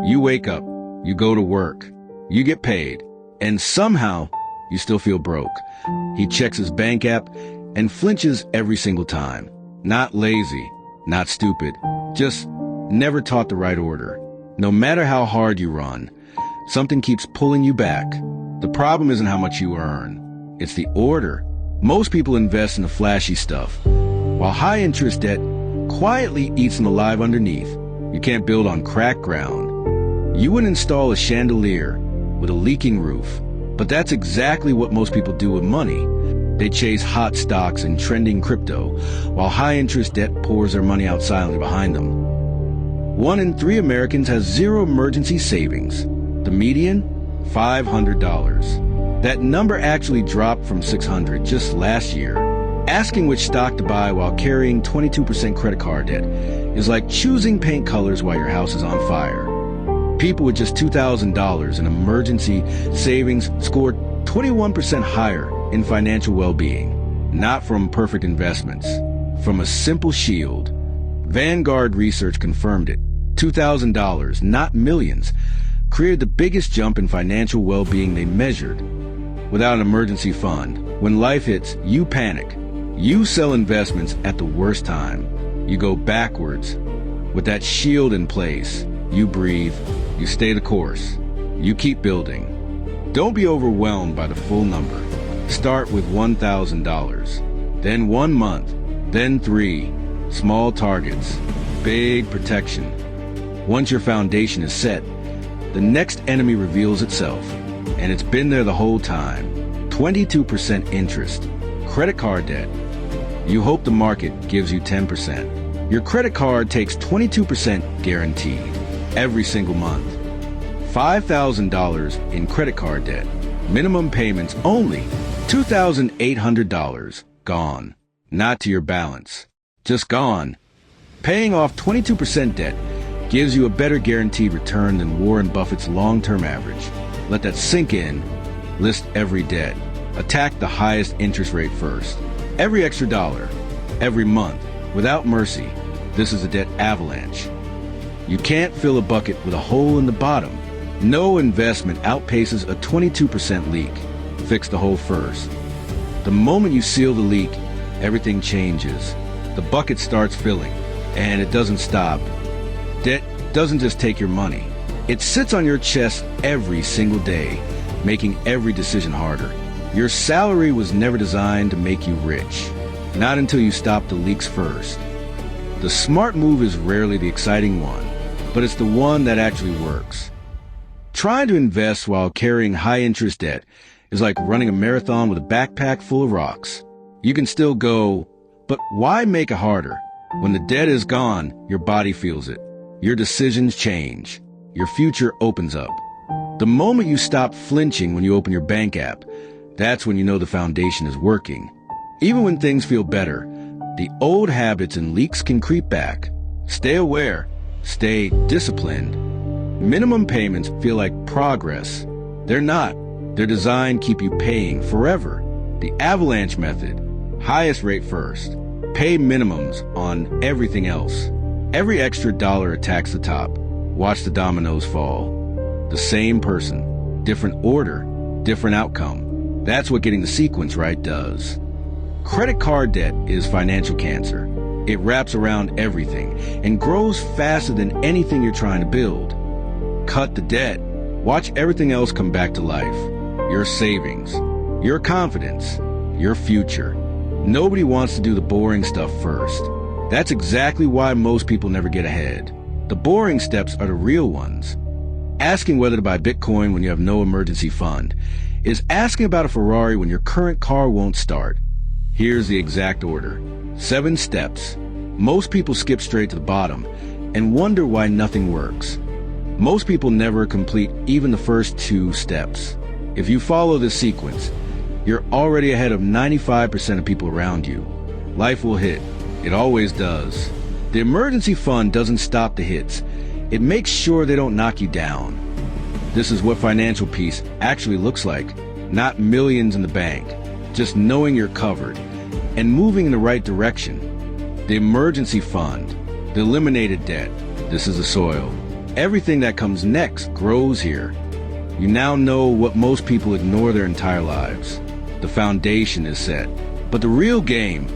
You wake up, you go to work, you get paid, and somehow you still feel broke. He checks his bank app and flinches every single time. Not lazy, not stupid, just never taught the right order. No matter how hard you run, something keeps pulling you back. The problem isn't how much you earn, it's the order. Most people invest in the flashy stuff, while high-interest debt quietly eats them alive underneath. You can't build on cracked ground. You wouldn't install a chandelier with a leaking roof, but that's exactly what most people do with money. They chase hot stocks and trending crypto, while high-interest debt pours their money out silently behind them. 1 in 3 Americans has zero emergency savings. The median? $500. That number actually dropped from $600 just last year. Asking which stock to buy while carrying 22% credit card debt is like choosing paint colors while your house is on fire. People with just $2,000 in emergency savings scored 21% higher in financial well-being. Not from perfect investments, from a simple shield. Vanguard research confirmed it. $2,000, not millions, created the biggest jump in financial well-being they measured. Without an emergency fund, when life hits, you panic. You sell investments at the worst time. You go backwards. With that shield in place, you breathe, you stay the course, you keep building. Don't be overwhelmed by the full number. Start with $1,000, then 1 month, then 3. Small targets, big protection. Once your foundation is set, the next enemy reveals itself, and it's been there the whole time. 22% interest, credit card debt. You hope the market gives you 10%. Your credit card takes 22% guaranteed every single month. $5,000 in credit card debt. Minimum payments only $2,800. Gone. Not to your balance. Just gone. Paying off 22% debt gives you a better guaranteed return than Warren Buffett's long-term average. Let that sink in. List every debt. Attack the highest interest rate first. Every extra dollar, every month, without mercy. This is a debt avalanche. You can't fill a bucket with a hole in the bottom. No investment outpaces a 22% leak. Fix the hole first. The moment you seal the leak, everything changes. The bucket starts filling, and it doesn't stop. Debt doesn't just take your money. It sits on your chest every single day, making every decision harder. Your salary was never designed to make you rich. Not until you stop the leaks first. The smart move is rarely the exciting one, but it's the one that actually works. Trying to invest while carrying high-interest debt is like running a marathon with a backpack full of rocks. You can still go, but why make it harder? When the debt is gone, your body feels it. Your decisions change. Your future opens up. The moment you stop flinching when you open your bank app, that's when you know the foundation is working. Even when things feel better, the old habits and leaks can creep back. Stay aware. Stay disciplined. Minimum payments feel like progress. They're not. They're designed to keep you paying forever. The avalanche method. Highest rate first. Pay minimums on everything else. Every extra dollar attacks the top. Watch the dominoes fall. The same person, different order, different outcome. That's what getting the sequence right does. Credit card debt is financial cancer. It wraps around everything and grows faster than anything you're trying to build. Cut the debt. Watch everything else come back to life. Your savings, your confidence, your future. Nobody wants to do the boring stuff first. That's exactly why most people never get ahead. The boring steps are the real ones. Asking whether to buy Bitcoin when you have no emergency fund is asking about a Ferrari when your current car won't start. Here's the exact order. 7 steps. Most people skip straight to the bottom and wonder why nothing works. Most people never complete even the first 2 steps. If you follow this sequence, you're already ahead of 95% of people around you. Life will hit. It always does. The emergency fund doesn't stop the hits. It makes sure they don't knock you down. This is what financial peace actually looks like. Not millions in the bank, just knowing you're covered and moving in the right direction. The emergency fund, the eliminated debt. This is the soil. Everything that comes next grows here. You now know what most people ignore their entire lives. The foundation is set, but the real game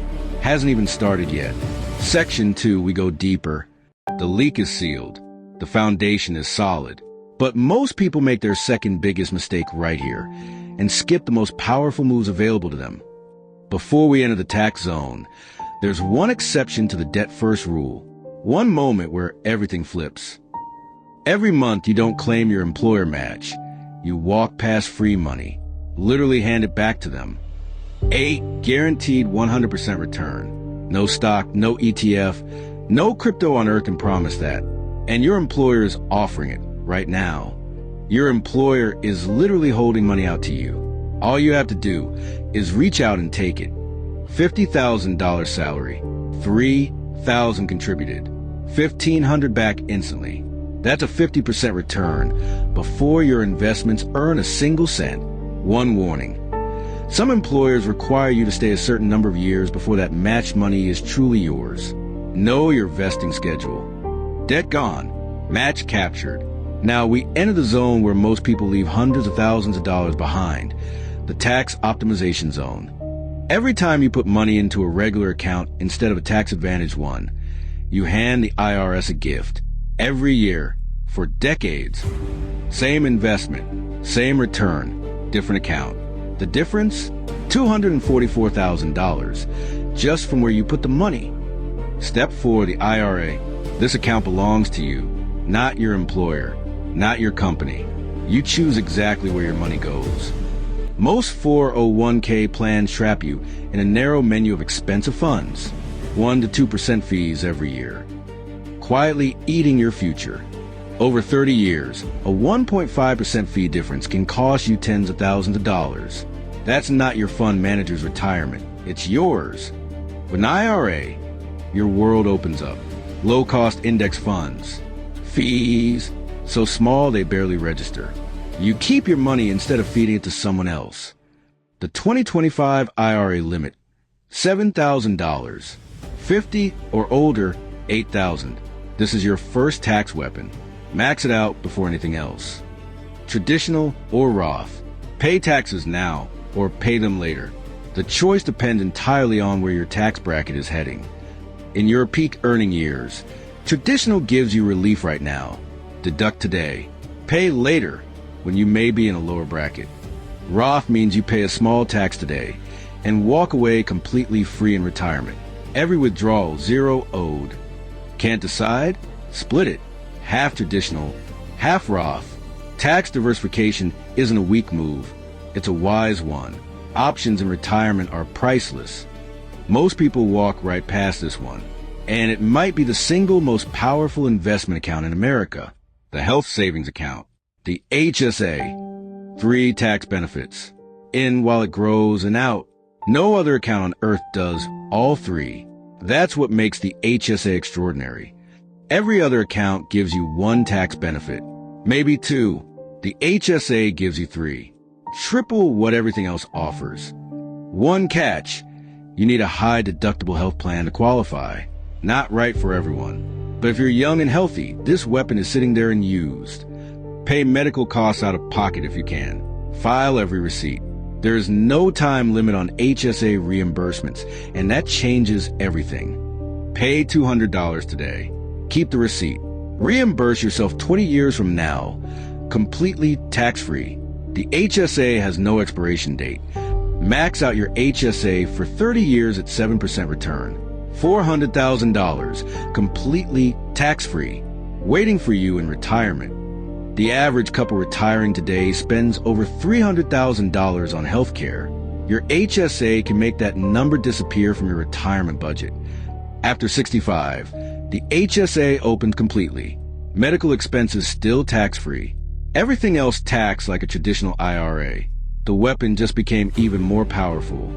hasn't even started yet. Section 2, we go deeper. The leak is sealed. The foundation is solid. But most people make their second biggest mistake right here and skip the most powerful moves available to them. Before we enter the tax zone, there's one exception to the debt-first rule. One moment where everything flips. Every month you don't claim your employer match. You walk past free money, literally hand it back to them. A guaranteed 100% return. No stock, no ETF, no crypto on earth can promise that. And your employer is offering it right now. Your employer is literally holding money out to you. All you have to do is reach out and take it. $50,000 salary, $3,000 contributed, $1,500 back instantly. That's a 50% return before your investments earn a single cent. One warning. Some employers require you to stay a certain number of years before that matched money is truly yours. Know your vesting schedule. Debt gone, match captured. Now we enter the zone where most people leave hundreds of thousands of dollars behind, the tax optimization zone. Every time you put money into a regular account instead of a tax-advantaged one, you hand the IRS a gift. Every year, for decades. Same investment, same return, different account. The difference? $244,000, just from where you put the money. Step 4, the IRA. This account belongs to you, not your employer, not your company. You choose exactly where your money goes. Most 401k plans trap you in a narrow menu of expensive funds, 1 to 2% fees every year, quietly eating your future. Over 30 years, a 1.5% fee difference can cost you tens of thousands of dollars. That's not your fund manager's retirement. It's yours. With an IRA, your world opens up. Low-cost index funds. Fees so small they barely register. You keep your money instead of feeding it to someone else. The 2025 IRA limit, $7,000. 50 or older, $8,000. This is your first tax weapon. Max it out before anything else. Traditional or Roth. Pay taxes now or pay them later. The choice depends entirely on where your tax bracket is heading. In your peak earning years, traditional gives you relief right now. Deduct today. Pay later when you may be in a lower bracket. Roth means you pay a small tax today and walk away completely free in retirement. Every withdrawal, zero owed. Can't decide? Split it. Half traditional, half Roth. Tax diversification isn't a weak move. It's a wise one. Options in retirement are priceless. Most people walk right past this one. And it might be the single most powerful investment account in America. The health savings account. The HSA. 3 tax benefits. In while it grows and out. No other account on earth does all 3. That's what makes the HSA extraordinary. Every other account gives you 1 tax benefit, maybe 2. The HSA gives you 3. Triple what everything else offers. One catch, you need a high deductible health plan to qualify. Not right for everyone. But if you're young and healthy, this weapon is sitting there and used. Pay medical costs out of pocket if you can. File every receipt. There is no time limit on HSA reimbursements, and that changes everything. Pay $200 today. Keep the receipt. Reimburse yourself 20 years from now, completely tax-free. The HSA has no expiration date. Max out your HSA for 30 years at 7% return. $400,000, completely tax-free, waiting for you in retirement. The average couple retiring today spends over $300,000 on healthcare. Your HSA can make that number disappear from your retirement budget. After 65, the HSA opens completely. Medical expenses still tax-free. Everything else taxed like a traditional IRA. The weapon just became even more powerful.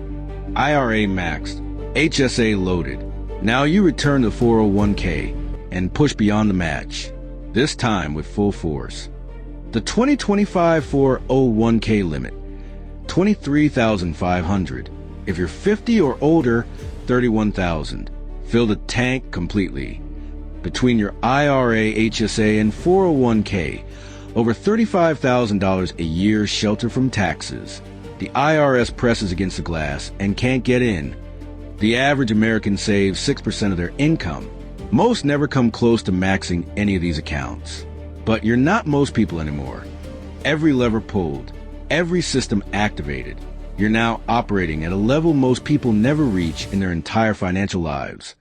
IRA maxed, HSA loaded. Now you return to 401k and push beyond the match, this time with full force. The 2025 401k limit, $23,500. If you're 50 or older, $31,000. Fill the tank completely. Between your IRA, HSA, and 401k, over $35,000 a year shelter from taxes. The IRS presses against the glass and can't get in. The average American saves 6% of their income. Most never come close to maxing any of these accounts. But you're not most people anymore. Every lever pulled, every system activated. You're now operating at a level most people never reach in their entire financial lives.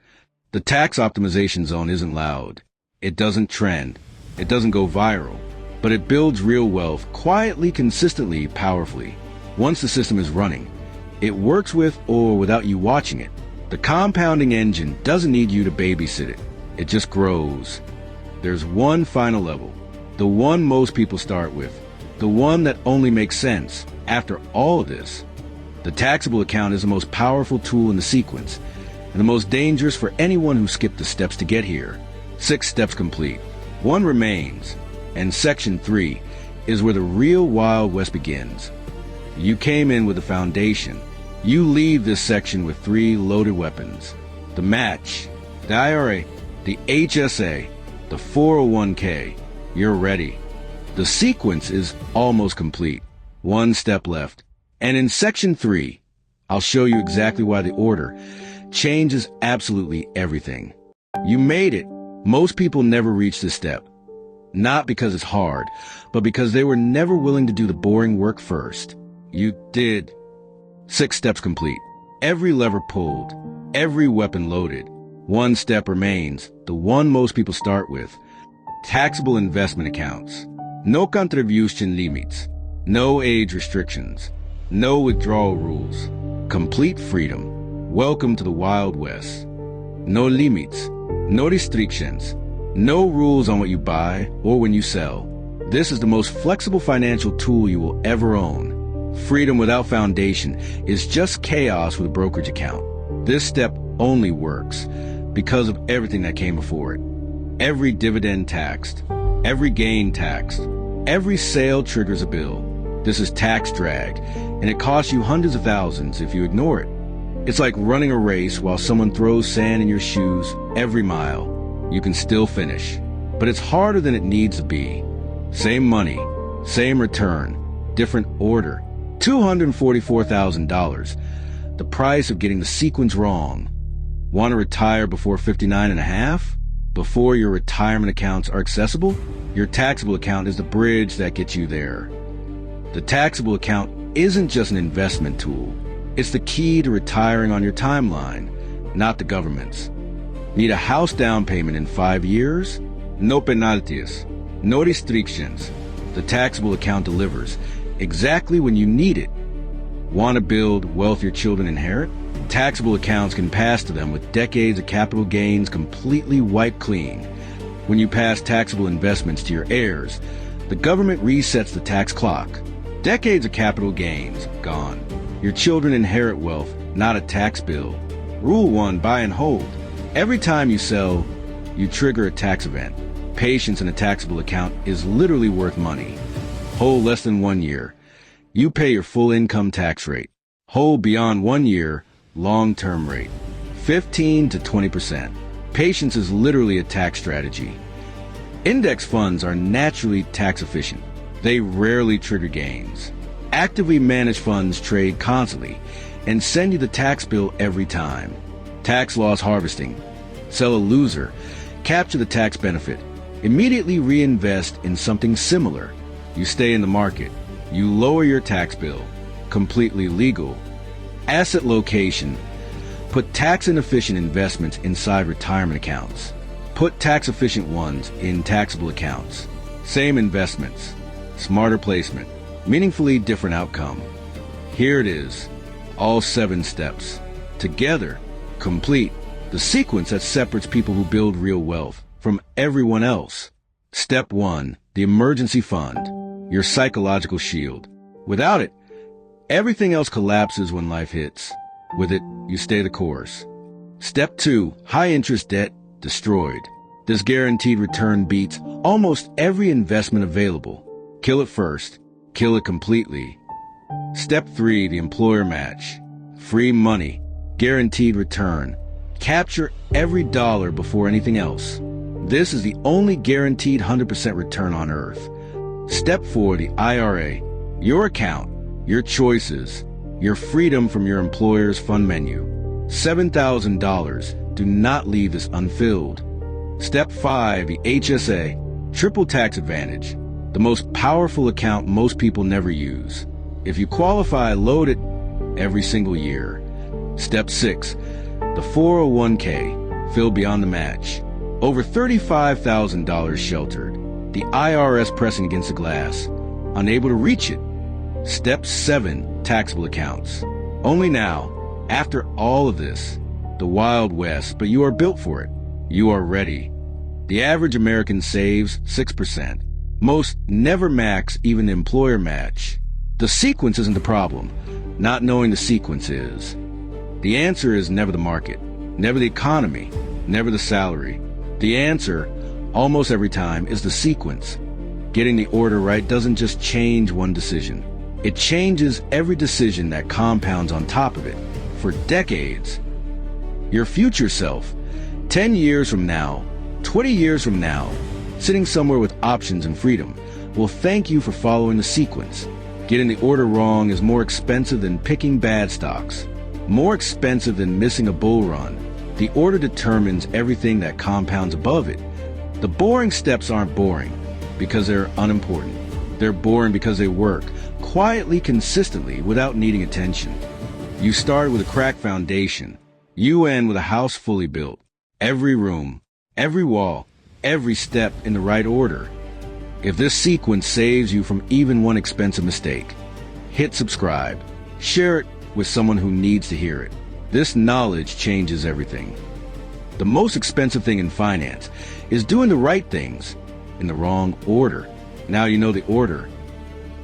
The tax optimization zone isn't loud. It doesn't trend. It doesn't go viral. But it builds real wealth quietly, consistently, powerfully. Once the system is running, it works with or without you watching it. The compounding engine doesn't need you to babysit it. It just grows. There's one final level, the one most people start with, the one that only makes sense after all of this. The taxable account is the most powerful tool in the sequence, and the most dangerous for anyone who skipped the steps to get here. 6 steps complete. 1 remains, and section 3 is where the real Wild West begins. You came in with a foundation. You leave this section with 3 loaded weapons. The match, the IRA, the HSA, the 401k. You're ready. The sequence is almost complete. 1 step left. And in section 3, I'll show you exactly why the order changes absolutely everything. You made it. Most people never reach this step. Not because it's hard, but because they were never willing to do the boring work first. You did. 6 steps complete. Every lever pulled. Every weapon loaded. 1 step remains, the one most people start with. Taxable investment accounts. No contribution limits. No age restrictions. No withdrawal rules. Complete freedom. Welcome to the Wild West. No limits. No restrictions. No rules on what you buy or when you sell. This is the most flexible financial tool you will ever own. Freedom without foundation is just chaos with a brokerage account. This step only works because of everything that came before it. Every dividend taxed, every gain taxed, every sale triggers a bill. This is tax drag, and it costs you hundreds of thousands if you ignore it. It's like running a race while someone throws sand in your shoes every mile. You can still finish, but it's harder than it needs to be. Same money, same return, different order. $244,000, the price of getting the sequence wrong. Want to retire before 59 and a half? Before your retirement accounts are accessible? Your taxable account is the bridge that gets you there. The taxable account isn't just an investment tool. It's the key to retiring on your timeline, not the government's. Need a house down payment in 5 years? No penalties, no restrictions. The taxable account delivers exactly when you need it. Want to build wealth your children inherit? Taxable accounts can pass to them with decades of capital gains completely wiped clean. When you pass taxable investments to your heirs, the government resets the tax clock. Decades of capital gains gone. Your children inherit wealth, not a tax bill. Rule 1, buy and hold. Every time you sell, you trigger a tax event. Patience in a taxable account is literally worth money. Hold less than 1 year. You pay your full income tax rate. Hold beyond 1 year, long-term rate. 15 to 20%. Patience is literally a tax strategy. Index funds are naturally tax efficient. They rarely trigger gains. Actively managed funds trade constantly and send you the tax bill every time. Tax loss harvesting. Sell a loser. Capture the tax benefit. Immediately reinvest in something similar. You stay in the market. You lower your tax bill. Completely legal. Asset location. Put tax-inefficient investments inside retirement accounts. Put tax-efficient ones in taxable accounts. Same investments. Smarter placement. Meaningfully different outcome. Here it is. All 7 steps. Together. Complete. The sequence that separates people who build real wealth from everyone else. Step 1. The emergency fund. Your psychological shield. Without it, everything else collapses when life hits. With it, you stay the course. Step 2. High interest debt destroyed. This guaranteed return beats almost every investment available. Kill it first. Kill it completely. Step 3. The employer match. Free money. Guaranteed return. Capture every dollar before anything else. This is the only guaranteed 100% return on Earth. Step 4, the IRA. Your account, your choices, your freedom from your employer's fund menu. $7,000. Do not leave this unfilled. Step 5, the HSA. Triple tax advantage. The most powerful account most people never use. If you qualify, load it every single year. Step 6, the 401k. Filled beyond the match. Over $35,000 sheltered. The IRS pressing against the glass. Unable to reach it. Step 7, taxable accounts. Only now, after all of this, the Wild West, but you are built for it. You are ready. The average American saves 6%. Most never max even the employer match. The sequence isn't the problem. Not knowing the sequence is. The answer is never the market, never the economy, never the salary. The answer, almost every time, is the sequence. Getting the order right doesn't just change one decision. It changes every decision that compounds on top of it for decades. Your future self, 10 years from now, 20 years from now, sitting somewhere with options and freedom, will thank you for following the sequence. Getting the order wrong is more expensive than picking bad stocks, more expensive than missing a bull run. The order determines everything that compounds above it. The boring steps aren't boring because they're unimportant. They're boring because they work quietly, consistently, without needing attention. You start with a cracked foundation. You end with a house fully built. Every room, every wall, every step in the right order. If this sequence saves you from even one expensive mistake, hit subscribe. Share it with someone who needs to hear it. This knowledge changes everything. The most expensive thing in finance is doing the right things in the wrong order. Now you know the order.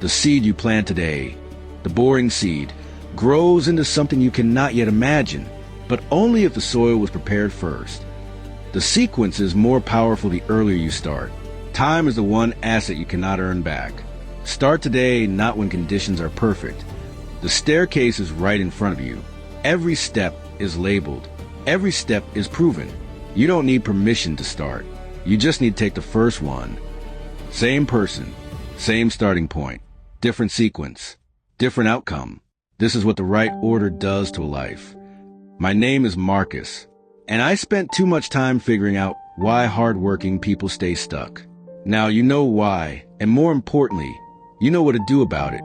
The seed you plant today, the boring seed, grows into something you cannot yet imagine, but only if the soil was prepared first. The sequence is more powerful the earlier you start. Time is the one asset you cannot earn back. Start today, not when conditions are perfect. The staircase is right in front of you. Every step is labeled. Every step is proven. You don't need permission to start. You just need to take the first one. Same person, same starting point, different sequence, different outcome. This is what the right order does to a life. My name is Marcus, and I spent too much time figuring out why hardworking people stay stuck. Now you know why, and more importantly, you know what to do about it.